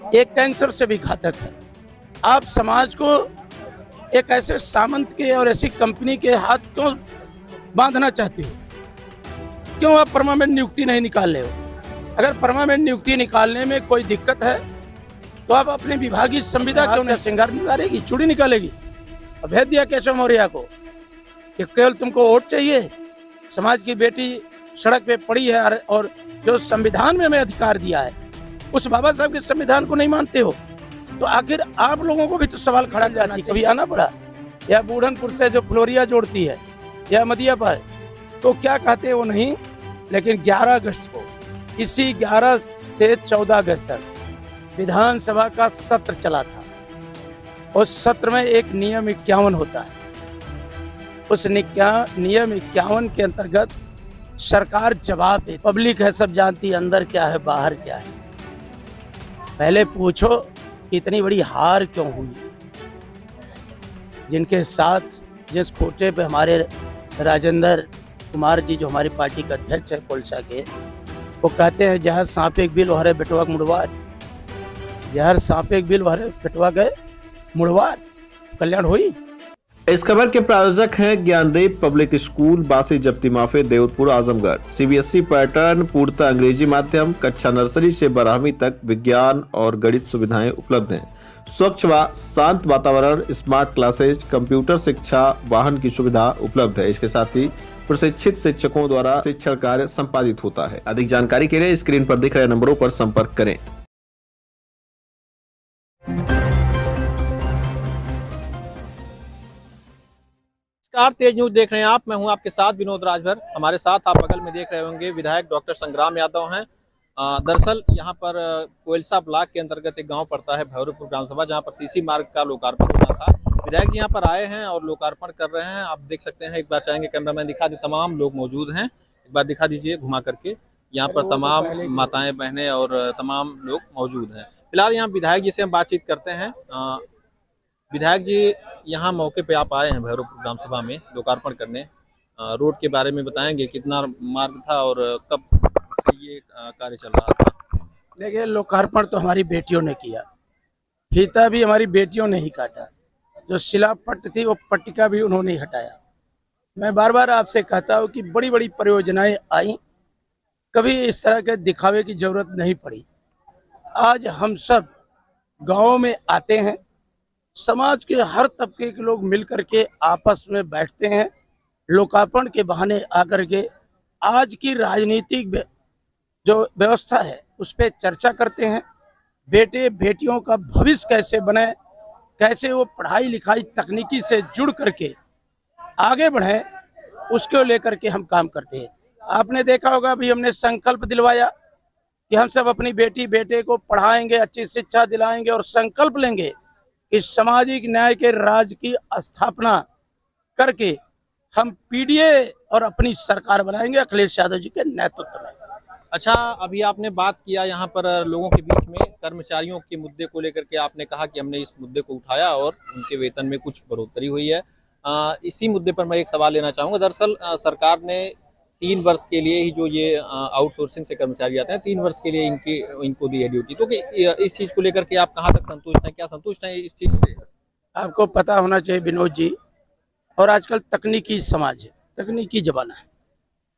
एक कैंसर से भी घातक है। आप समाज को एक ऐसे सामंत के और ऐसी कंपनी के हाथ क्यों बांधना चाहते हो? क्यों आप परमानेंट नियुक्ति नहीं निकाल रहे हो? अगर परमानेंट नियुक्ति निकालने में कोई दिक्कत है तो आप अपने विभागीय संविदा क्यों नहीं श्रृंगार निकालेगी, चूड़ी निकालेगी? भेज दिया केशव मौर्य को कि केवल तुमको वोट चाहिए, समाज की बेटी सड़क पे पड़ी है और जो संविधान में हमें अधिकार दिया है उस बाबा साहब के संविधान को नहीं मानते हो, तो आखिर आप लोगों को भी तो सवाल खड़ा करना चाहिए। कभी आना पड़ा या बूढ़नपुर से जो फ्लोरिया जोड़ती है या मदिया पर, तो क्या कहते हैं वो नहीं, लेकिन 11 अगस्त को, इसी 11 से 14 अगस्त तक विधानसभा का सत्र चला था। उस सत्र में एक नियम 51 होता है। उस नियम 51 के अंतर्गत सरकार जवाब दे, पब्लिक है सब जानती, अंदर क्या है बाहर क्या है। पहले पूछो कि इतनी बड़ी हार क्यों हुई। जिनके साथ जिस खोटे पे हमारे राजेंद्र कुमार जी जो हमारी पार्टी का अध्यक्ष है कोलसा के, वो कहते हैं जहर सांप एक बिल वहरे बेटवा मुड़वार, जहर सांप एक बिल वहरे बेटवा गए मुड़वार, कल्याण हुई। इस खबर के प्रायोजक हैं ज्ञानदेव पब्लिक स्कूल, बासी जप्ती माफे, देवपुर, आजमगढ़। सीबीएसई पैटर्न, पूर्णतः अंग्रेजी माध्यम, कक्षा नर्सरी से 12वीं तक विज्ञान और गणित सुविधाएं उपलब्ध हैं। स्वच्छ व शांत वातावरण, स्मार्ट क्लासेज, कंप्यूटर शिक्षा, वाहन की सुविधा उपलब्ध है। इसके साथ ही प्रशिक्षित शिक्षकों द्वारा शिक्षण कार्य संपादित होता है। अधिक जानकारी के लिए स्क्रीन पर दिख रहे नंबरों पर संपर्क करें। नमस्कार, तेज न्यूज देख रहे हैं आप। मैं हूं आपके साथ विनोद राजभर। हमारे साथ आप बगल में देख रहे होंगे विधायक डॉक्टर संग्राम यादव हैं। दरअसल यहां पर कोयलसा ब्लॉक के अंतर्गत एक गांव पड़ता है भैरवपुर ग्राम सभा, जहां पर सीसी मार्ग का लोकार्पण होना था। विधायक जी यहां पर आए हैं और लोकार्पण कर रहे हैं। आप देख सकते हैं, एक बार चाहेंगे कैमरामैन दिखा दे, तमाम लोग मौजूद हैं। एक बार दिखा दीजिए घुमा करके। यहाँ पर तमाम माताएं बहनें और तमाम लोग मौजूद हैं। फिलहाल यहाँ विधायक जी से हम बातचीत करते हैं। विधायक जी, यहाँ मौके पे आप आए हैं भैरवपुर ग्राम सभा में लोकार्पण करने। रोड के बारे में बताएंगे, कितना मार्ग था और कब से ये कार्य चल रहा था? देखिए, लोकार्पण तो हमारी बेटियों ने किया, फीता भी हमारी बेटियों ने ही काटा, जो शिलापट्ट थी वो पट्टिका भी उन्होंने ही हटाया। मैं बार बार आपसे कहता हूँ कि बड़ी बड़ी परियोजनाएं आई, कभी इस तरह के दिखावे की जरूरत नहीं पड़ी। आज हम सब गाँव में आते हैं, समाज के हर तबके के लोग मिलकर के आपस में बैठते हैं, लोकार्पण के बहाने आकर के आज की राजनीतिक जो व्यवस्था है उस पर चर्चा करते हैं। बेटे बेटियों का भविष्य कैसे बने, कैसे वो पढ़ाई लिखाई तकनीकी से जुड़ करके आगे बढ़े, उसको लेकर के हम काम करते हैं। आपने देखा होगा, अभी हमने संकल्प दिलवाया कि हम सब अपनी बेटी बेटे को पढ़ाएंगे, अच्छी शिक्षा दिलाएंगे और संकल्प लेंगे इस सामाजिक न्याय के राज की स्थापना करके हम पीडीए और अपनी सरकार बनाएंगे अखिलेश यादव जी के नेतृत्व में। अच्छा, अभी आपने बात किया यहाँ पर लोगों के बीच में कर्मचारियों के मुद्दे को लेकर के, आपने कहा कि हमने इस मुद्दे को उठाया और उनके वेतन में कुछ बढ़ोतरी हुई है। इसी मुद्दे पर मैं एक सवाल लेना चाहूँगा। दरअसल सरकार ने 3 वर्ष के लिए ही जो ये आउटसोर्सिंग से कर्मचारी आते हैं, 3 वर्ष के लिए इनको दी है ड्यूटी। तो इस चीज़ को लेकर के आप कहाँ तक संतुष्ट हैं? क्या संतुष्ट हैं इस चीज़ से? आपको पता होना चाहिए विनोद जी, और आजकल तकनीकी समाज है, तकनीकी जमाना है।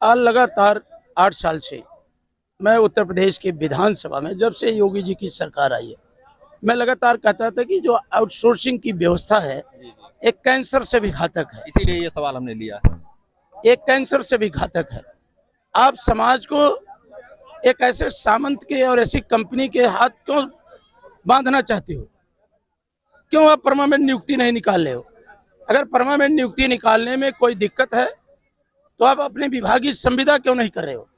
आज लगातार 8 साल से मैं उत्तर प्रदेश के विधानसभा में, जब से योगी जी की सरकार आई है, मैं लगातार कहता था कि जो आउटसोर्सिंग की व्यवस्था है एक कैंसर से भी घातक है। इसीलिए ये सवाल हमने लिया है। एक कैंसर से भी घातक है। आप समाज को एक ऐसे सामंत के और ऐसी कंपनी के हाथ क्यों बांधना चाहते हो? क्यों आप परमानेंट नियुक्ति नहीं निकाल रहे हो? अगर परमानेंट नियुक्ति निकालने में कोई दिक्कत है तो आप अपने विभागीय संविदा क्यों नहीं कर रहे हो?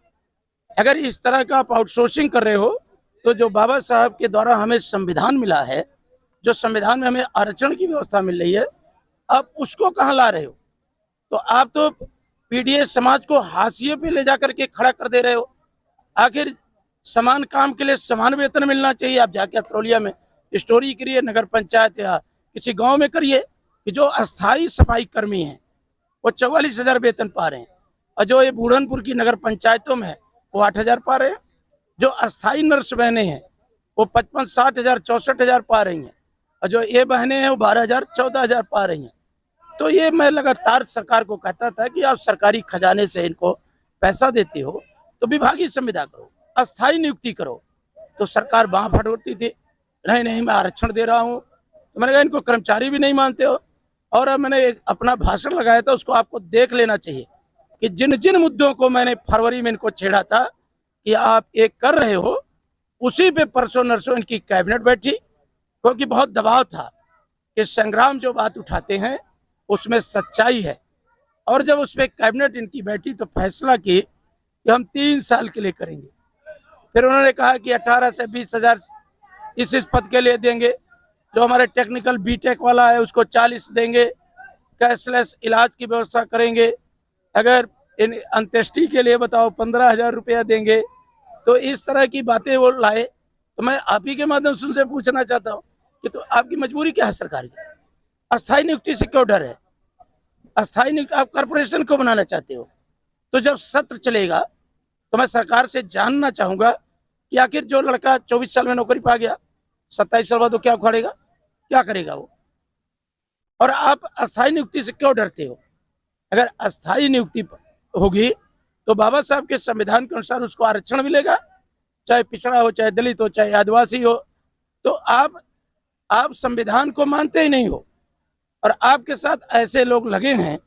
अगर इस तरह का आप आउटसोर्सिंग कर रहे हो तो जो बाबा साहब के द्वारा हमें संविधान मिला है, जो संविधान में हमें आरक्षण की व्यवस्था मिल रही है, आप उसको कहाँ ला रहे हो? तो आप तो पीडीए समाज को हाशिए पे ले जाकर के खड़ा कर दे रहे हो। आखिर समान काम के लिए समान वेतन मिलना चाहिए। आप जाके अतरौलिया में स्टोरी करिए, नगर पंचायत या किसी गांव में करिए कि जो अस्थाई सफाई कर्मी हैं वो 44,000 वेतन पा रहे हैं, और जो ये बूढ़नपुर की नगर पंचायतों में है वो 8,000 पा रहे हैं। जो अस्थाई नर्स बहने हैं वो 55-60 हज़ार 64 हज़ार पा रही हैं, और जो ये बहनें हैं वो 12 हज़ार 14 हज़ार पा रही हैं। तो ये मैं लगातार सरकार को कहता था कि आप सरकारी खजाने से इनको पैसा देते हो तो विभागीय संविदा करो, अस्थायी नियुक्ति करो। तो सरकार बाँह फटोरती थी, नहीं नहीं मैं आरक्षण दे रहा हूँ। तो मैंने कहा इनको कर्मचारी भी नहीं मानते हो। और अब मैंने एक अपना भाषण लगाया था, उसको आपको देख लेना चाहिए कि जिन जिन मुद्दों को मैंने फरवरी में इनको छेड़ा था कि आप एक कर रहे हो, उसी पे परसों नरसों इनकी कैबिनेट बैठी, क्योंकि बहुत दबाव था कि संग्राम जो बात उठाते हैं उसमें सच्चाई है। और जब उस पर कैबिनेट इनकी बैठी तो फैसला की कि हम 3 साल के लिए करेंगे। फिर उन्होंने कहा कि 18 से 20 हज़ार इस पद के लिए देंगे, जो हमारे टेक्निकल बीटेक वाला है उसको 40 देंगे, कैशलेस इलाज की व्यवस्था करेंगे, अगर इन अंत्येष्टि के लिए बताओ 15,000 रुपया देंगे। तो इस तरह की बातें वो लाए। तो मैं आप ही के माध्यम से उनसे पूछना चाहता हूँ कि तो आपकी मजबूरी क्या है सरकार की? अस्थायी नियुक्ति से क्यों डर है? अस्थायी नियुक्ति आप कॉर्पोरेशन को बनाना चाहते हो। तो जब सत्र चलेगा तो मैं सरकार से जानना चाहूंगा कि आखिर जो लड़का 24 साल में नौकरी पा गया, 27 साल बाद वो क्या उखाड़ेगा, क्या करेगा वो? और आप अस्थायी नियुक्ति से क्यों डरते हो? अगर अस्थायी नियुक्ति होगी तो बाबा साहब के संविधान के अनुसार उसको आरक्षण मिलेगा, चाहे पिछड़ा हो, चाहे दलित हो, चाहे आदिवासी हो। तो आप संविधान को मानते ही नहीं हो, और आपके साथ ऐसे लोग लगे हैं,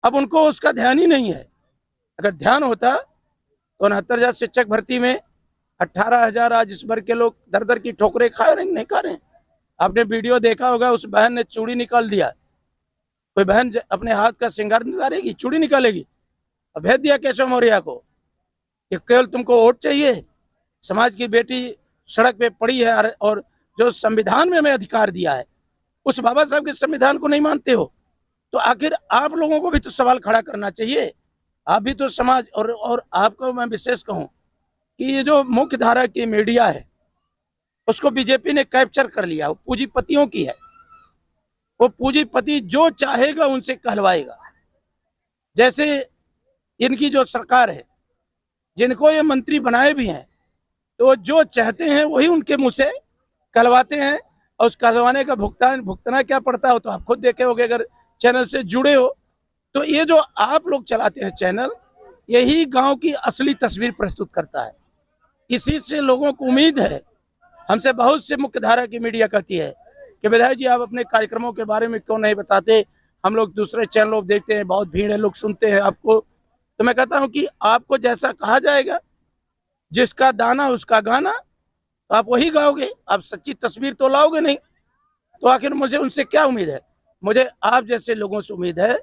अब उनको उसका ध्यान ही नहीं है। अगर ध्यान होता तो 69,000 शिक्षक भर्ती में 18,000 आज इस वर्ग के लोग दर दर की ठोकरें खा रहे नहीं खा रहे हैं। आपने वीडियो देखा होगा, उस बहन ने चूड़ी निकाल दिया। कोई बहन अपने हाथ का श्रृंगार निकालेगी, चूड़ी निकालेगी? अब भेज दिया केशव मौर्य को कि केवल तुमको वोट चाहिए, समाज की बेटी सड़क पे पड़ी है, और जो संविधान में हमें अधिकार दिया है उस बाबा साहब के संविधान को नहीं मानते हो। तो आखिर आप लोगों को भी तो सवाल खड़ा करना चाहिए। आप भी तो समाज, और आपको मैं विशेष कहूं कि ये जो मुख्य धारा की मीडिया है उसको बीजेपी ने कैप्चर कर लिया, वो पूंजीपतियों की है। वो पूंजीपति जो चाहेगा उनसे कहलवाएगा। जैसे इनकी जो सरकार है, जिनको ये मंत्री बनाए भी हैं, तो जो चाहते हैं वही उनके मुंह से कहलवाते हैं, और उस कहलवाने का भुगतना क्या पड़ता हो तो आप खुद देखे होगे अगर चैनल से जुड़े हो। तो ये जो आप लोग चलाते हैं चैनल, यही गांव की असली तस्वीर प्रस्तुत करता है। इसी से लोगों को उम्मीद है। हमसे बहुत से मुख्य धारा की मीडिया कहती है कि विधायक जी आप अपने कार्यक्रमों के बारे में क्यों नहीं बताते, हम लोग दूसरे चैनलों को देखते हैं, बहुत भीड़ है, लोग सुनते हैं आपको। तो मैं कहता हूं कि आपको जैसा कहा जाएगा, जिसका दाना उसका गाना, तो आप वही गाओगे, आप सच्ची तस्वीर तो लाओगे नहीं। तो आखिर मुझे उनसे क्या उम्मीद है? मुझे आप जैसे लोगों से उम्मीद है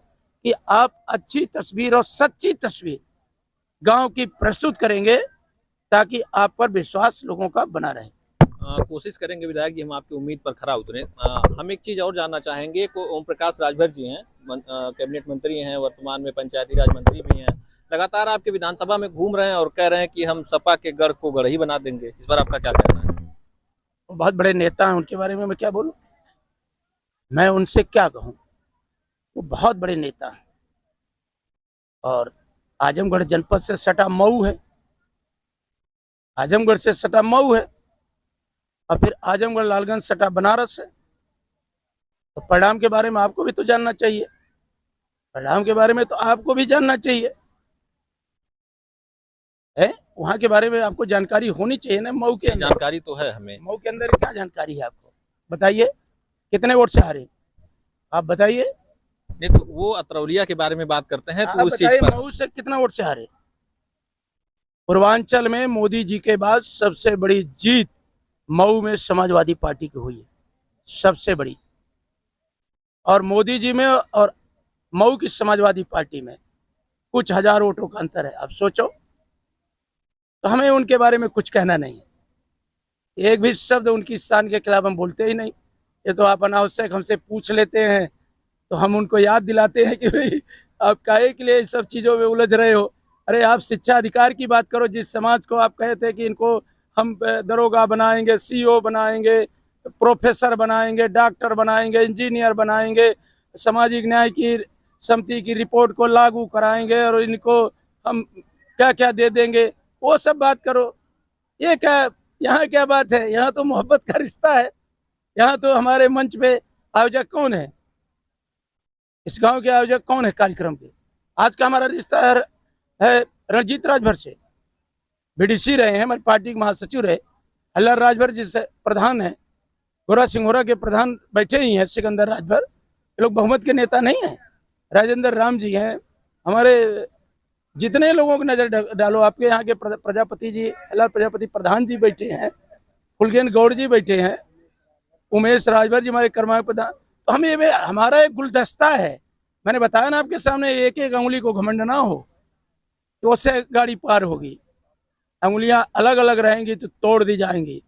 कि आप अच्छी तस्वीर और सच्ची तस्वीर गांव की प्रस्तुत करेंगे, ताकि आप पर विश्वास लोगों का बना रहे। कोशिश करेंगे विधायक जी हम आपकी उम्मीद पर खरा उतरे। हम एक चीज और जानना चाहेंगे को ओम प्रकाश राजभर जी हैं, कैबिनेट मंत्री हैं, वर्तमान में पंचायती राज मंत्री भी हैं, लगातार आपके विधानसभा में घूम रहे हैं और कह रहे हैं कि हम सपा के गढ़ को गढ़ ही बना देंगे। इस बार आपका क्या कहना है? वो बहुत बड़े नेता हैं, उनके बारे में मैं क्या बोलूं, मैं उनसे क्या कहूं। वो बहुत बड़े नेता हैं, और आजमगढ़ जनपद से सटा मऊ है, आजमगढ़ से सटा मऊ है, और फिर आजमगढ़ लालगंज सटा बनारस है। तो परिणाम के बारे में आपको भी तो जानना चाहिए, परिणाम के बारे में तो आपको भी जानना चाहिए है। वहां के बारे में आपको जानकारी होनी चाहिए ना। मऊ के जानकारी तो है हमें, मऊ के अंदर क्या जानकारी है आपको? बताइए कितने वोट से हारे, आप बताइए। नहीं तो वो अतरौलिया के बारे में बात करते हैं, तो उस चीज पर मऊ से कितना वोट से हारे? पूर्वांचल में मोदी जी के बाद सबसे बड़ी जीत मऊ में समाजवादी पार्टी की हुई है, सबसे बड़ी। और मोदी जी में और मऊ की समाजवादी पार्टी में कुछ हजार वोटों का अंतर है। अब सोचो, तो हमें उनके बारे में कुछ कहना नहीं है। एक भी शब्द उनकी शान के खिलाफ हम बोलते ही नहीं। ये तो आप अनावश्यक हमसे पूछ लेते हैं, तो हम उनको याद दिलाते हैं कि भाई आप काहे के लिए सब चीज़ों में उलझ रहे हो। अरे आप शिक्षा अधिकार की बात करो। जिस समाज को आप कहे थे कि इनको हम दरोगा बनाएंगे, सीओ बनाएंगे, प्रोफेसर बनाएंगे, डॉक्टर बनाएंगे, इंजीनियर बनाएंगे, सामाजिक न्याय की समिति की रिपोर्ट को लागू कराएंगे, और इनको हम क्या क्या दे देंगे, वो सब बात करो। ये क्या, यहाँ क्या बात है, यहाँ तो मोहब्बत का रिश्ता है। यहाँ तो हमारे मंच पे आयोजक कौन है, इस गांव के आयोजक कौन है कार्यक्रम के? आज का हमारा रिश्ता है रणजीत राजभर से। बीडीसी रहे हैं, हमारी पार्टी के महासचिव रहे, हल्लार राजभर जी से प्रधान है, गोरा सिंघोरा के प्रधान बैठे ही हैं, सिकंदर राजभर। ये लोग बहुमत के नेता नहीं हैं। राजेंद्र राम जी हैं, हमारे जितने लोगों की नजर डालो, आपके यहाँ के प्रजापति जी, हल्लार प्रजापति प्रधान जी बैठे हैं, फुलगेन गौड़ जी बैठे हैं, उमेश राजभर जी हमारे कर्मायक प्रधान। तो हमारा एक गुलदस्ता है। मैंने बताया ना आपके सामने, एक एक अंगुली को घमंड ना हो तो उससे गाड़ी पार होगी। अंगुलियां अलग अलग रहेंगी तो तोड़ दी जाएंगी।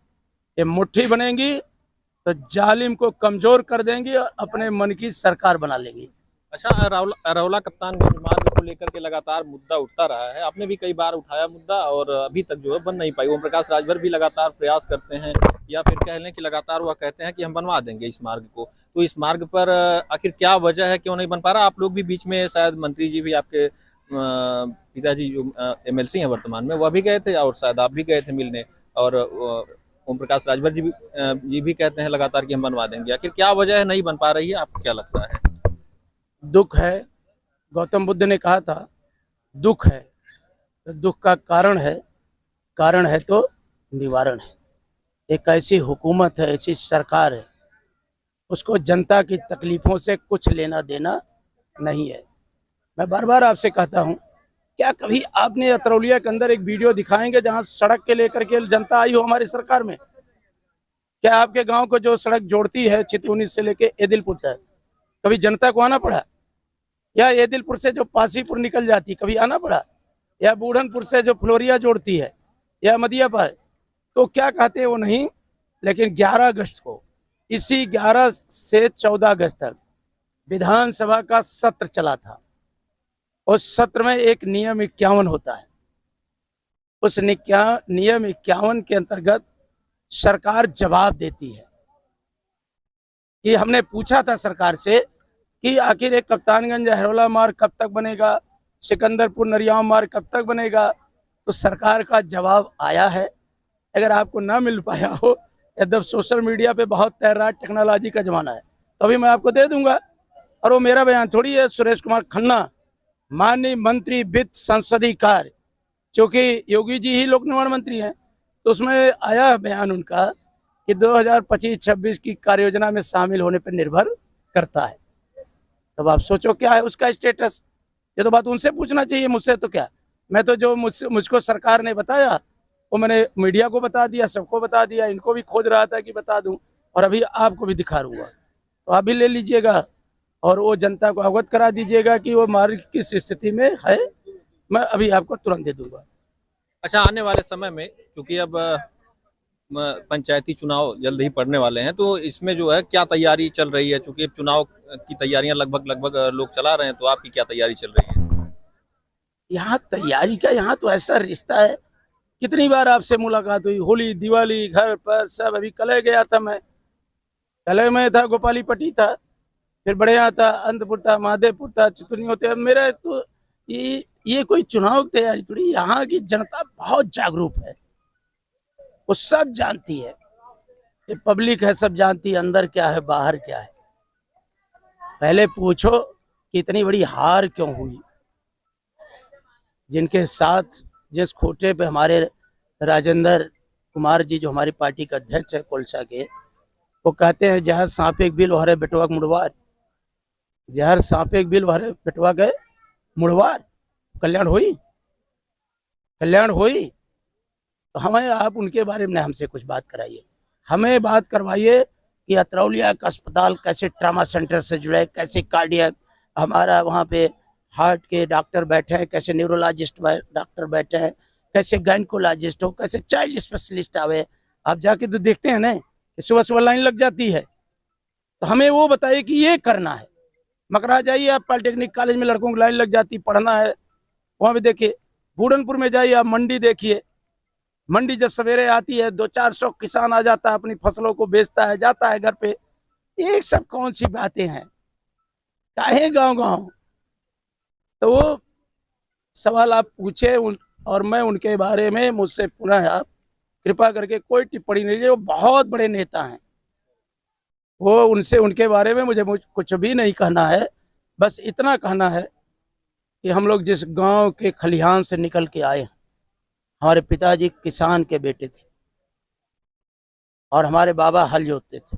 ये मुट्ठी बनेंगी तो जालिम को कमजोर कर देंगी और अपने मन की सरकार बना लेंगी। अच्छा, अरौला कप्तानगंज मार्ग को लेकर के लगातार मुद्दा उठता रहा है। आपने भी कई बार उठाया मुद्दा और अभी तक जो है बन नहीं पाई। ओम प्रकाश राजभर भी लगातार प्रयास करते हैं, या फिर कह लें कि लगातार वह कहते हैं कि हम बनवा देंगे इस मार्ग को। तो इस मार्ग पर आखिर क्या वजह है, क्यों नहीं बन पा रहा? आप लोग भी बीच में, शायद मंत्री जी भी, आपके पिताजी जो MLC हैं वर्तमान में, वह भी गए थे, और शायद आप भी गए थे मिलने। और ओम प्रकाश राजभर जी भी कहते हैं लगातार कि हम बनवा देंगे। आखिर क्या वजह है नहीं बन पा रही है, आपको क्या लगता है? दुख है। गौतम बुद्ध ने कहा था दुख है तो दुख का कारण है तो निवारण है। एक ऐसी हुकूमत है, ऐसी सरकार है, उसको जनता की तकलीफों से कुछ लेना देना नहीं है। मैं बार बार आपसे कहता हूं, क्या कभी आपने अतरौलिया के अंदर एक वीडियो दिखाएंगे जहां सड़क के लेकर के जनता आई हो हमारी सरकार में? क्या आपके गांव को जो सड़क जोड़ती है चितौनी से लेके एदिलपुर तक, कभी जनता को आना पड़ा? या एदिलपुर से जो पासीपुर निकल जाती, कभी आना पड़ा? या बूढ़नपुर से जो फ्लोरिया जोड़ती है, या मदिया पर, तो क्या कहते हैं वो नहीं। लेकिन 11 अगस्त को, इसी 11 से 14 अगस्त तक विधानसभा का सत्र चला था। उस सत्र में एक नियम 51 होता है। उस नियम 51 के अंतर्गत सरकार जवाब देती है कि हमने पूछा था सरकार से कि आखिर एक कप्तानगंज अहरौला मार्ग कब तक बनेगा, सिकंदरपुर नरियाव मार्ग कब तक बनेगा। तो सरकार का जवाब आया है। अगर आपको ना मिल पाया हो, यद्यप सोशल मीडिया पे बहुत तैर रहा है, टेक्नोलॉजी का जमाना है, तो अभी मैं आपको दे दूंगा। और वो मेरा बयान थोड़ी है, सुरेश कुमार खन्ना, माननीय मंत्री वित्त संसदीय कार्य, क्योंकि योगी जी ही लोक निर्माण मंत्री हैं, तो उसमें आया बयान उनका कि 2025-26 की कार्य योजना में शामिल होने पर निर्भर करता है। तब आप सोचो क्या है उसका स्टेटस। ये तो बात उनसे पूछना चाहिए, मुझसे तो क्या। मैं तो जो मुझको सरकार ने बताया वो मैंने मीडिया को बता दिया, सबको बता दिया। इनको भी खोज रहा था कि बता दूं, और अभी आपको भी दिखा दूंगा, तो आप भी ले लीजिएगा और वो जनता को अवगत करा दीजिएगा कि वो मार्ग किस स्थिति में है। मैं अभी आपको तुरंत दे दूंगा। अच्छा, आने वाले समय में, क्योंकि अब पंचायती चुनाव जल्द ही पड़ने वाले हैं, तो इसमें जो है क्या तैयारी चल रही है? क्योंकि अब चुनाव की तैयारियां लगभग लोग चला रहे हैं, तो आपकी क्या तैयारी चल रही है? यहाँ तैयारी का, यहाँ तो ऐसा रिश्ता है, कितनी बार आपसे मुलाकात हुई, होली दिवाली घर पर सब। अभी कल गया था मैं, कल में था, गोपाली पट्टी था, फिर बढ़िया था, अंतपुर था, महादेवपुर था, चितौनी होते। मेरा तो ये कोई चुनाव की तैयारी थोड़ी। यहाँ की जनता बहुत जागरूक है, वो सब जानती है, ये पब्लिक है, सब जानती है अंदर क्या है बाहर क्या है। पहले पूछो कि इतनी बड़ी हार क्यों हुई। जिनके साथ जिस खोटे पे हमारे राजेंद्र कुमार जी, जो हमारी पार्टी का अध्यक्ष है कोलसा के, वो कहते हैं जहर सांपे बिल वहरे बेटवा मुड़वार, जहर सांपे बिल वहरे बेटवा गए मुड़वार। कल्याण हुई तो हमें आप उनके बारे में हमसे कुछ बात कराइए। हमें बात करवाइए कि अतरौलिया का अस्पताल कैसे ट्रामा सेंटर से जुड़े, कैसे कार्डियक हमारा वहाँ पे हार्ट के डॉक्टर बैठे हैं, कैसे न्यूरोलॉजिस्ट डॉक्टर बैठे हैं, कैसे गायनकोलॉजिस्ट हो, कैसे चाइल्ड स्पेशलिस्ट आवे। आप जाके तो देखते हैं ना कि सुबह सुबह लाइन लग जाती है। तो हमें वो बताइए कि ये करना है। मकरा जाइए आप, पॉलिटेक्निक कॉलेज में लड़कों की लाइन लग जाती, पढ़ना है, वहाँ भी देखिए। बूढ़नपुर में जाइए आप, मंडी देखिए, मंडी जब सवेरे आती है 200-400 किसान आ जाता है, अपनी फसलों को बेचता है, जाता है घर पे। ये सब कौन सी बातें हैं, काहे गांव। तो वो सवाल आप पूछे और मैं उनके बारे में, मुझसे पुनः आप कृपा करके कोई टिप्पणी नहीं दीजिए। वो बहुत बड़े नेता हैं, वो उनसे उनके बारे में मुझे कुछ भी नहीं कहना है। बस इतना कहना है कि हम लोग जिस गांव के खलिहान से निकल के आए हैं, हमारे पिताजी किसान के बेटे थे और हमारे बाबा हल जोतते थे।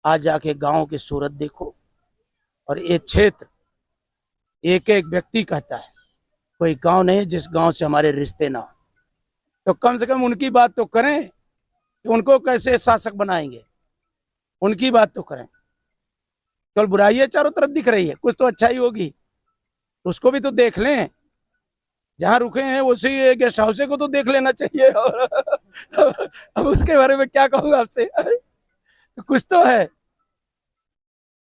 आज जाके गांव की सूरत देखो, और ये क्षेत्र एक एक व्यक्ति कहता है कोई गांव नहीं जिस गांव से हमारे रिश्ते ना हो। तो कम से कम उनकी बात तो करें कि उनको कैसे शासक बनाएंगे, उनकी बात तो करें। केवल बुराई चारों तरफ दिख रही है, कुछ तो अच्छाई होगी, उसको भी तो देख लें। जहाँ रुके हैं उसी गेस्ट हाउस को तो देख लेना चाहिए। और अब उसके बारे में क्या कहूँगा आपसे, तो कुछ तो है।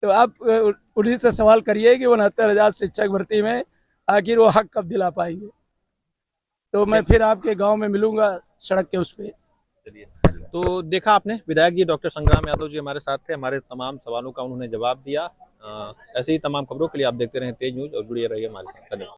तो आप उन्हीं से सवाल करिए कि 69,000 शिक्षक भर्ती में आखिर वो हक कब दिला पाएंगे। तो मैं फिर आपके गांव में मिलूंगा सड़क के उस पे। चलिए, तो देखा आपने, विधायक जी डॉक्टर संग्राम यादव जी हमारे साथ थे, हमारे तमाम सवालों का उन्होंने जवाब दिया। ऐसे ही तमाम खबरों के लिए आप देखते रहें तेज न्यूज और जुड़े रहिए हमारे साथ। धन्यवाद।